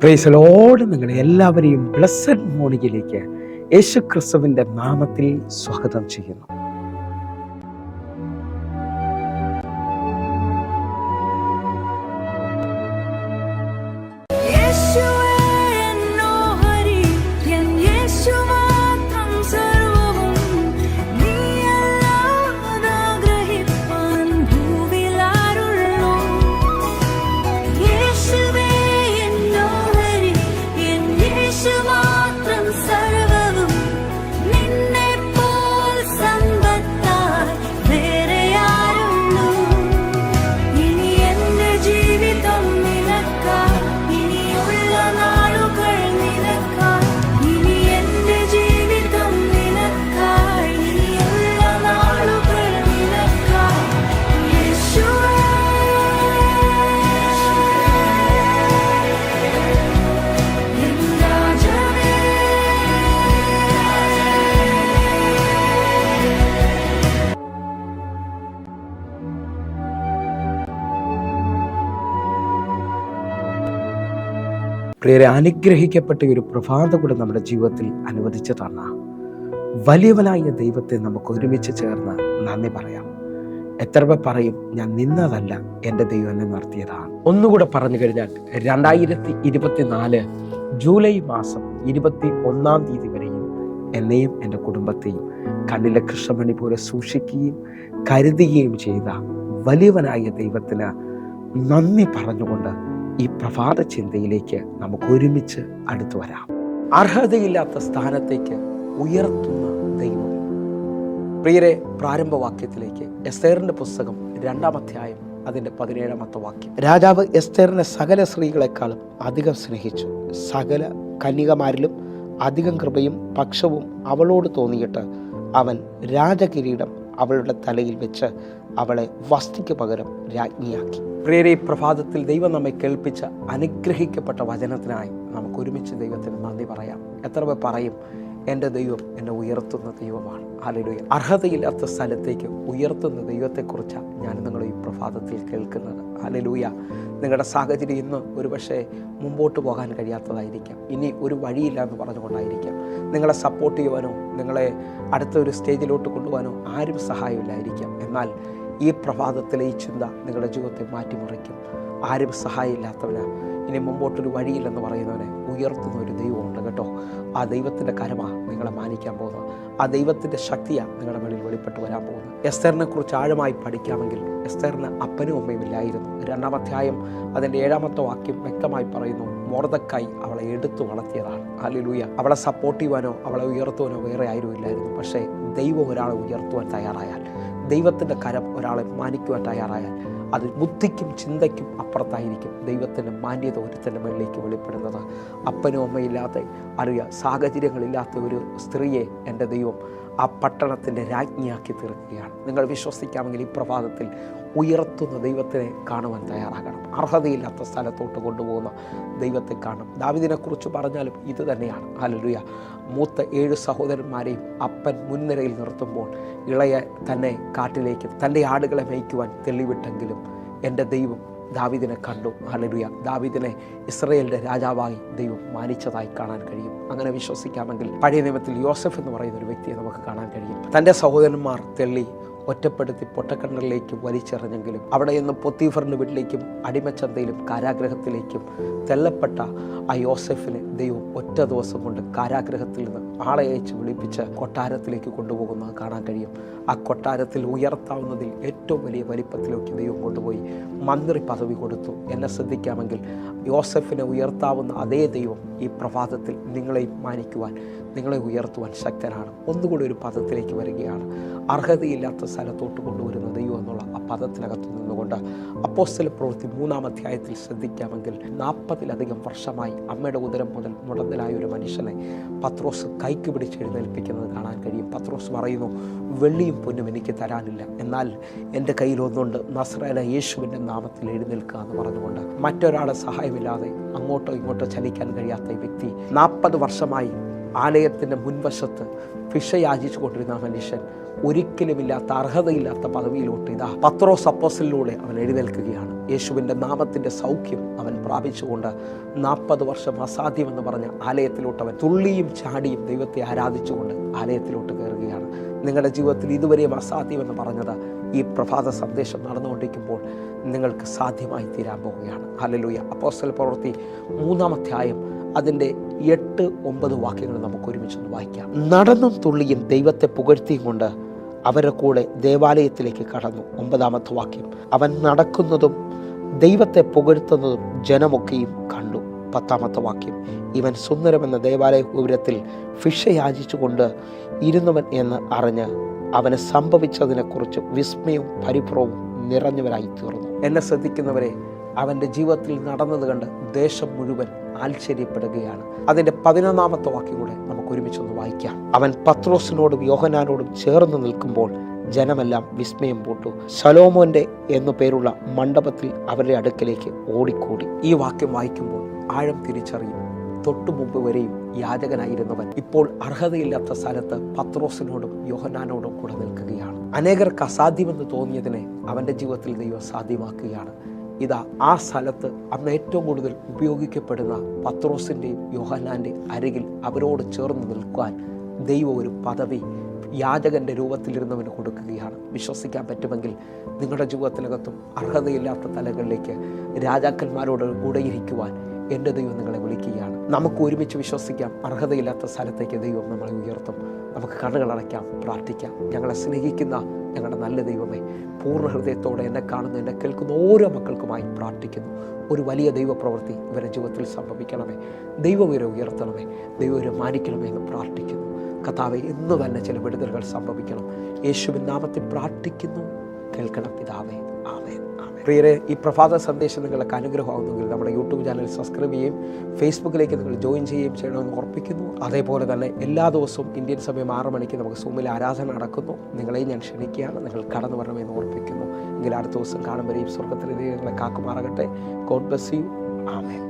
Praise Lord. നിങ്ങളെ എല്ലാവരെയും blessed മോർണിംഗിലേക്ക് യേശു ക്രിസ്തുവിൻ്റെ നാമത്തിൽ സ്വാഗതം ചെയ്യുന്നു. പ്രിയരെ, അനുഗ്രഹിക്കപ്പെട്ട ഒരു പ്രഭാതം കൂടെ നമ്മുടെ ജീവിതത്തിൽ അനുവദിച്ചതാണ്. വലിയവനായ ദൈവത്തെ നമുക്ക് ഒരുമിച്ച് ചേർന്ന് നന്ദി പറയാം. എത്ര പേർ പറയും, ഞാൻ നിന്നതല്ല, എൻ്റെ ദൈവം എന്നെ നടത്തിയതാണ്. ഒന്നുകൂടെ പറഞ്ഞു കഴിഞ്ഞാൽ 2024 ജൂലൈ മാസം 21 തീയതി വരെയും എന്നെയും എൻ്റെ കുടുംബത്തെയും കണ്ണിലെ കൃഷ്ണമണി പോലെ സൂക്ഷിക്കുകയും കരുതുകയും ചെയ്ത വലിയവനായ ദൈവത്തിന് നന്ദി പറഞ്ഞുകൊണ്ട് ഈ പ്രഭാത ചിന്തയിലേക്ക് നമുക്ക് ഒരുമിച്ച് അടുത്തു വരാം. അർഹതയില്ലാത്ത സ്ഥാനത്തേക്ക് ഉയർത്തുന്ന ദൈവം. പ്രിയരെ, പ്രാരംഭവാക്യത്തിലേക്ക് എസ്തേറിന്റെ പുസ്തകം 2-ാം അധ്യായം അതിൻ്റെ 17-ാമത്തെ വാക്യം. രാജാവ് എസ്തേറിനെ സകല സ്ത്രീകളെക്കാളും അധികം സ്നേഹിച്ചു. സകല കന്യകമാരിലും അധികം കൃപയും പക്ഷവും അവളോട് തോന്നിയിട്ട് അവൻ രാജകിരീടം അവളുടെ തലയിൽ വെച്ച് അവളെ വസ്തിക്ക് പകരം രാജ്ഞിയാക്കി. പ്രിയരെ, ഈ പ്രഭാതത്തിൽ ദൈവം നമ്മെ കേൾപ്പിച്ച അനുഗ്രഹിക്കപ്പെട്ട വചനത്തിനായി നമുക്ക് ഒരുമിച്ച് ദൈവത്തിന് നന്ദി പറയാം. എത്ര പേർ പറയും, എൻ്റെ ദൈവം എന്നെ ഉയർത്തുന്ന ദൈവമാണ്. ഹല്ലേലൂയ. അർഹതയില്ലാത്ത സ്ഥലത്തേക്ക് ഉയർത്തുന്ന ദൈവത്തെക്കുറിച്ചാണ് ഞാൻ നിങ്ങൾ ഈ പ്രഭാതത്തിൽ കേൾക്കുന്നത്. ഹല്ലേലൂയ. നിങ്ങളുടെ സാഹചര്യം ഇന്ന് ഒരുപക്ഷെ മുമ്പോട്ട് പോകാൻ കഴിയാത്തതായിരിക്കാം. ഇനി ഒരു വഴിയില്ല എന്ന് പറഞ്ഞുകൊണ്ടായിരിക്കാം. നിങ്ങളെ സപ്പോർട്ട് ചെയ്യുവാനോ നിങ്ങളെ അടുത്ത ഒരു സ്റ്റേജിലോട്ട് കൊണ്ടുപോകാനോ ആരും സഹായമില്ലായിരിക്കാം. എന്നാൽ ഈ പ്രഭാതത്തിലെ ഈ ചിന്ത നിങ്ങളുടെ ജീവിതത്തെ മാറ്റിമറിക്കും. ആരും സഹായമില്ലാത്തവന്, ഇനി മുമ്പോട്ടൊരു വഴിയില്ലെന്ന് പറയുന്നവനെ ഉയർത്തുന്ന ഒരു ദൈവമുണ്ട് കേട്ടോ. ആ ദൈവത്തിൻ്റെ കരമാണ് നിങ്ങളെ മാനിക്കാൻ പോകുന്നത്. ആ ദൈവത്തിൻ്റെ ശക്തിയാണ് നിങ്ങളുടെ മേളിൽ വെളിപ്പെട്ട് വരാൻ പോകുന്നത്. എസ്തേറിനെ കുറിച്ച് ആഴമായി പഠിക്കാമെങ്കിൽ എസ്തേറിന് അപ്പനും അമ്മയും ഇല്ലായിരുന്നു. 2-ാം അധ്യായം അതിൻ്റെ 7-ാമത്തെ വാക്യം വ്യക്തമായി പറയുന്നു, മൊർദെഖായി അവളെ എടുത്തു വളർത്തിയതാണ്. ഹല്ലേലൂയ. അവളെ സപ്പോർട്ട് ചെയ്യുവാനോ അവളെ ഉയർത്തുവാനോ വേറെ ആരും ഇല്ലായിരുന്നു. പക്ഷേ ദൈവം ഒരാളെ ഉയർത്തുവാൻ തയ്യാറായാൽ, ദൈവത്തിൻ്റെ കരം ഒരാളെ മാനിക്കുവാൻ തയ്യാറായാൽ, അത് ബുദ്ധിക്കും ചിന്തയ്ക്കും അപ്പുറത്തായിരിക്കും ദൈവത്തിൻ്റെ മാന്യത ഒരുത്തൻ്റെ മേളിലേക്ക് വെളിപ്പെടുന്നത്. അപ്പനും അമ്മയില്ലാത്ത സാഹചര്യങ്ങളില്ലാത്ത ഒരു സ്ത്രീയെ എൻ്റെ ദൈവം ആ പട്ടണത്തിൻ്റെ രാജ്ഞിയാക്കി തീർക്കുകയാണ്. നിങ്ങൾ വിശ്വസിക്കാമെങ്കിൽ ഈ പ്രഭാതത്തിൽ ഉയർത്തുന്ന ദൈവത്തിനെ കാണുവാൻ തയ്യാറാകണം. അർഹതയില്ലാത്ത സ്ഥലത്തോട്ട് കൊണ്ടുപോകുന്ന ദൈവത്തെ കാണണം. ദാവീദിനെക്കുറിച്ച് പറഞ്ഞാലും ഇത് തന്നെയാണ്. ഹല്ലേലൂയ. മൂത്ത 7 സഹോദരന്മാരെയും അപ്പൻ മുൻനിരയിൽ നിർത്തുമ്പോൾ ഇളയ തന്നെ കാട്ടിലേക്ക് തൻ്റെ ആടുകളെ മേയ്ക്കുവാൻ തെളിവിട്ടെങ്കിലും എൻ്റെ ദൈവം ദാവീദിനെ കണ്ടു. ഹല്ലേലൂയ. ദാവീദിനെ ഇസ്രായേലിൻ്റെ രാജാവായി ദൈവം മാനിച്ചതായി കാണാൻ കഴിയും. അങ്ങനെ വിശ്വസിക്കാമെങ്കിൽ പഴയ നിയമത്തിൽ യോസഫ് എന്ന് പറയുന്ന ഒരു വ്യക്തിയെ നമുക്ക് കാണാൻ കഴിയും. തൻ്റെ സഹോദരന്മാർ ഒറ്റപ്പെടുത്തി പൊട്ടക്കിണറിലേക്ക് വലിച്ചെറിഞ്ഞെങ്കിലും അവിടെ നിന്ന് പൊത്തീഫറിൻ്റെ വീട്ടിലേക്കും അടിമച്ചന്തയിലും കാരാഗ്രഹത്തിലേക്കും തെല്ലപ്പെട്ട ആ യോസെഫിനെ ദൈവം ഒറ്റ ദിവസം കൊണ്ട് കാരാഗ്രഹത്തിൽ നിന്ന് ആളെ അയച്ച് വിളിപ്പിച്ച് കൊട്ടാരത്തിലേക്ക് കൊണ്ടുപോകുന്നത് കാണാൻ കഴിയും. ആ കൊട്ടാരത്തിൽ ഉയർത്താവുന്നതിൽ ഏറ്റവും വലിയ വലിപ്പത്തിലേക്ക് ദൈവം കൊണ്ടുപോയി മന്ത്രി പദവി കൊടുത്തു. എന്നെ ശ്രദ്ധിക്കാമെങ്കിൽ യോസെഫിനെ ഉയർത്താവുന്ന അതേ ദൈവം ഈ പ്രഭാതത്തിൽ നിങ്ങളെയും മാനിക്കുവാൻ, നിങ്ങളെ ഉയർത്തുവാൻ ശക്തനാണ്. ഒന്നുകൂടി ഒരു പദത്തിലേക്ക് വരികയാണ്. അർഹതയില്ലാത്ത സ്ഥലത്തോട്ട് കൊണ്ടുവരുന്ന ദൈവം എന്നുള്ള ആ പദത്തിനകത്ത് നിന്നുകൊണ്ട് അപ്പോസ്തല പ്രവൃത്തി 3-ാം അധ്യായത്തിൽ ശ്രദ്ധിക്കാമെങ്കിൽ 40-ലധികം വർഷമായി അമ്മയുടെ ഉദരം മുതൽ മുടന്തലായ ഒരു മനുഷ്യനെ പത്രോസ് കൈക്ക് പിടിച്ച് എഴുന്നേൽപ്പിക്കുന്നത് കാണാൻ കഴിയും. പത്രോസ് പറയുന്നു, വെള്ളിയും പൊന്നും എനിക്ക് തരാനില്ല, എന്നാൽ എൻ്റെ കയ്യിലൊന്നുണ്ട്, നസ്രായനായ യേശുവിൻ്റെ നാമത്തിൽ എഴുന്നേൽക്കുക എന്ന് പറഞ്ഞുകൊണ്ട് മറ്റൊരാളെ സഹായമില്ലാതെ അങ്ങോട്ടോ ഇങ്ങോട്ടോ ചലിക്കാൻ കഴിയാത്ത ഈ വ്യക്തി 40 വർഷമായി ആലയത്തിൻ്റെ മുൻവശത്ത് ഭിക്ഷ യാചിച്ചു കൊണ്ടിരുന്ന മനുഷ്യൻ ഒരിക്കലുമില്ലാത്ത അർഹതയില്ലാത്ത പദവിയിലോട്ട് ഇതാ പത്രോസ് അപ്പോസ്തലനിലൂടെ അവൻ എഴുന്നേൽക്കുകയാണ്. യേശുവിൻ്റെ നാമത്തിൻ്റെ സൗഖ്യം അവൻ പ്രാപിച്ചുകൊണ്ട് 40 വർഷം അസാധ്യമെന്ന് പറഞ്ഞ ആലയത്തിലോട്ട് അവൻ തുള്ളിയും ചാടിയും ദൈവത്തെ ആരാധിച്ചുകൊണ്ട് ആലയത്തിലോട്ട് കയറുകയാണ്. നിങ്ങളുടെ ജീവിതത്തിൽ ഇതുവരെയും അസാധ്യമെന്ന് പറഞ്ഞത് ഈ പ്രഭാത സന്ദേശം നടന്നുകൊണ്ടിരിക്കുമ്പോൾ നിങ്ങൾക്ക് സാധ്യമായി തീരാൻ പോവുകയാണ്. ഹല്ലേലൂയ. അപ്പോസ്തല പ്രവൃത്തി 3-ാം അധ്യായം അതിൻ്റെ 8-9 വാക്യങ്ങൾ നമുക്ക് ഒരുമിച്ചൊന്ന് വായിക്കാം. നടന്നും തുള്ളിയും ദൈവത്തെ പുകഴ്ത്തിയും കൊണ്ട് അവരുടെ കൂടെ ദേവാലയത്തിലേക്ക് കടന്നു. 9-ാമത്തെ വാക്യം, അവൻ നടക്കുന്നതും ദൈവത്തെ പുകഴ്ത്തുന്നതും ജനമൊക്കെയും കണ്ടു. 10-ാമത്തെ വാക്യം, ഇവൻ സുന്ദരമെന്ന ദേവാലയ ഗോപുരത്തിൽ ഭിക്ഷ യാചിച്ചുകൊണ്ട് ഇരുന്നവൻ എന്ന് അറിഞ്ഞ് അവന് സംഭവിച്ചതിനെക്കുറിച്ച് വിസ്മയവും പരിഭ്രമവും നിറഞ്ഞവരായി തീർന്നു. എന്നെ ശ്രദ്ധിക്കുന്നവരെ, അവൻ്റെ ജീവിതത്തിൽ നടന്നത് കണ്ട് ദേശം മുഴുവൻ ആശ്ചര്യപ്പെടുകയാണ്. അതിൻ്റെ 11-ാമത്തെ വാക്യം കൂടെ നമുക്ക് ഒരുമിച്ചൊന്ന് വായിക്കാം. അവൻ പത്രോസിനോടും യോഹന്നാനോടും ചേർന്ന് നിൽക്കുമ്പോൾ ജനമെല്ലാം വിസ്മയം പൂട്ടു. ശലോമോന്റെ എന്നു പേരുള്ള മണ്ഡപത്തിൽ അവരുടെ അടുക്കലേക്ക് ഓടിക്കൂടി. ഈ വാക്യം വായിക്കുമ്പോൾ ആഴം തിരിച്ചറിയും. തൊട്ടു മുമ്പ് വരെയും യാചകനായിരുന്നവൻ ഇപ്പോൾ അർഹതയില്ലാത്ത സ്ഥലത്ത് പത്രോസിനോടും യോഹന്നാനോടും കൂടെ നിൽക്കുകയാണ്. അനേകർക്ക് അസാധ്യമെന്ന് തോന്നിയതിനെ അവൻ്റെ ജീവിതത്തിൽ ദൈവം സാധ്യമാക്കുകയാണ്. ഇതാ ആ സ്ഥലത്ത് അന്ന് ഏറ്റവും കൂടുതൽ ഉപയോഗിക്കപ്പെടുന്ന പത്രോസിൻ്റെയും യോഹന്നാൻ്റെയും അരികിൽ അവരോട് ചേർന്ന് നിൽക്കുവാൻ ദൈവം ഒരു പദവി യാചകൻ്റെ രൂപത്തിലിരുന്നവന് കൊടുക്കുകയാണ്. വിശ്വസിക്കാൻ പറ്റുമെങ്കിൽ നിങ്ങളുടെ ജീവിതത്തിനകത്തും അർഹതയില്ലാത്ത തലങ്ങളിലേക്ക് രാജാക്കന്മാരോട് കൂടെ ഇരിക്കുവാൻ എൻ്റെ ദൈവം നിങ്ങളെ വിളിക്കുകയാണ്. നമുക്ക് ഒരുമിച്ച് വിശ്വസിക്കാം. അർഹതയില്ലാത്ത സ്ഥലത്തേക്ക് ദൈവം നമ്മളെ ഉയർത്തും. നമുക്ക് കണ്ണുകളടയ്ക്കാം, പ്രാർത്ഥിക്കാം. ഞങ്ങളെ സ്നേഹിക്കുന്ന ഞങ്ങളുടെ നല്ല ദൈവമേ, പൂർണ്ണ ഹൃദയത്തോടെ എന്നെ കാണുന്ന എന്നെ കേൾക്കുന്ന ഓരോ മക്കൾക്കുമായി പ്രാർത്ഥിക്കുന്നു. ഒരു വലിയ ദൈവപ്രവൃത്തി ഇവരുടെ ജീവിതത്തിൽ സംഭവിക്കണമേ. ദൈവം ഇവരെ ഉയർത്തണമേ. ദൈവം ഇവരെ മാനിക്കണമേ എന്ന് പ്രാർത്ഥിക്കുന്നു. കർത്താവേ, ഇന്ന് തന്നെ ചില വിടുതലുകൾ സംഭവിക്കണം. യേശുവിൻ നാമത്തിൽ പ്രാർത്ഥിക്കുന്നു. കേൾക്കണം പിതാവേ. ആമേൻ. പ്രിയരെ, ഈ പ്രഭാത സന്ദേശം നിങ്ങൾക്ക് അനുഗ്രഹമാകുന്നെങ്കിൽ നമ്മുടെ യൂട്യൂബ് ചാനൽ സബ്സ്ക്രൈബ് ചെയ്യുകയും ഫേസ്ബുക്കിലേക്ക് നിങ്ങൾ ജോയിൻ ചെയ്യുകയും ചെയ്യണമെന്ന് ഓർപ്പിക്കുന്നു. അതേപോലെ തന്നെ എല്ലാ ദിവസവും ഇന്ത്യൻ സമയം 6 മണിക്ക് നമുക്ക് സൂമിൽ ആരാധന നടക്കുന്നു. നിങ്ങളെയും ഞാൻ ക്ഷണിക്കുകയാണ്. നിങ്ങൾ കടന്നു വരണമെന്ന് ഓർപ്പിക്കുന്നു. എങ്കിൽ അടുത്ത ദിവസം കാണുമ്പോഴേയും സ്വർഗ്ഗത്തിലെ ദൈവങ്ങളെ കാക്കുമാറാകട്ടെ. God bless you. ആമേൻ.